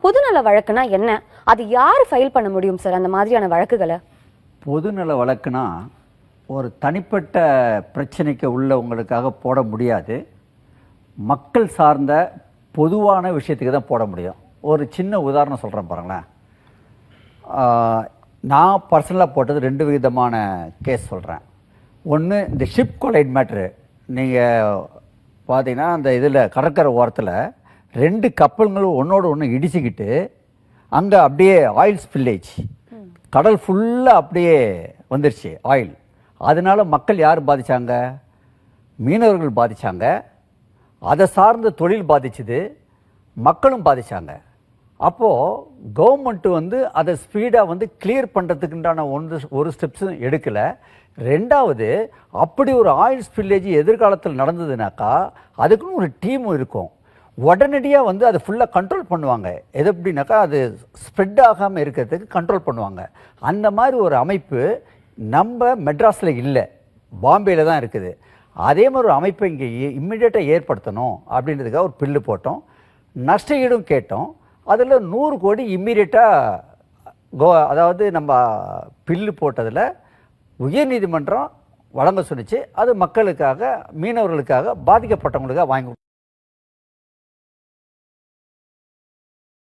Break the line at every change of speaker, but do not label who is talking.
பொதுநல வழக்குனா என்ன? அது யார் ஃபைல் பண்ண முடியும் சார் அந்த மாதிரியான வழக்குகளை?
பொதுநல வழக்குனா ஒரு தனிப்பட்ட பிரச்சனைக்கு உள்ளவங்களுக்காக போட முடியாது. மக்கள் சார்ந்த பொதுவான விஷயத்துக்கு தான் போட முடியும். ஒரு சின்ன உதாரணம் சொல்கிறேன் பாருங்களேன். நான் பர்சனலாக போட்டது 2 விதமான கேஸ் சொல்கிறேன். ஒன்று இந்த ஷிப் கொலைட் மேட்ரு. நீங்கள் பார்த்தீங்கன்னா அந்த இதில் கடற்கரை ஓரத்தில் 2 கப்பல்களும் ஒன்றோடு ஒன்று இடிச்சுக்கிட்டு அங்கே அப்படியே ஆயில் ஸ்பில்லேஜ், கடல் ஃபுல்லாக அப்படியே வந்துருச்சு ஆயில். அதனால மக்கள் யார் பாதித்தாங்க? மீனவர்கள் பாதித்தாங்க. அதை சார்ந்த தொழில் பாதிச்சுது, மக்களும் பாதித்தாங்க. அப்போது கவர்மெண்ட்டு அதை ஸ்பீடாக கிளியர் பண்ணுறதுக்குண்டான ஒரு ஸ்டெப்ஸும் எடுக்கலை. 2வது, அப்படி ஒரு ஆயில் ஸ்பில்லேஜ் எதிர்காலத்தில் நடந்ததுனாக்கா அதுக்குன்னு ஒரு டீமும் இருக்கும். உடனடியாக அதை ஃபுல்லாக கண்ட்ரோல் பண்ணுவாங்க. எது எப்படின்னாக்கா அது ஸ்ப்ரெட் ஆகாமல் இருக்கிறதுக்கு கண்ட்ரோல் பண்ணுவாங்க. அந்த மாதிரி ஒரு அமைப்பு நம்ம மெட்ராஸில் இல்லை, பாம்பேயில் தான் இருக்குது. அதே மாதிரி ஒரு அமைப்பை இங்கே இம்மிடியேட்டாக ஏற்படுத்தணும் அப்படின்றதுக்காக ஒரு பில்லு போட்டோம். நஷ்ட ஈடும் கேட்டோம். அதில் 100 கோடி இம்மிடியேட்டாக அதாவது நம்ம பில்லு போட்டதில் உயர்நீதிமன்றம் வழங்க சொன்னிச்சு. அது மக்களுக்காக, மீனவர்களுக்காக, பாதிக்கப்பட்டவங்களுக்காக வாங்கி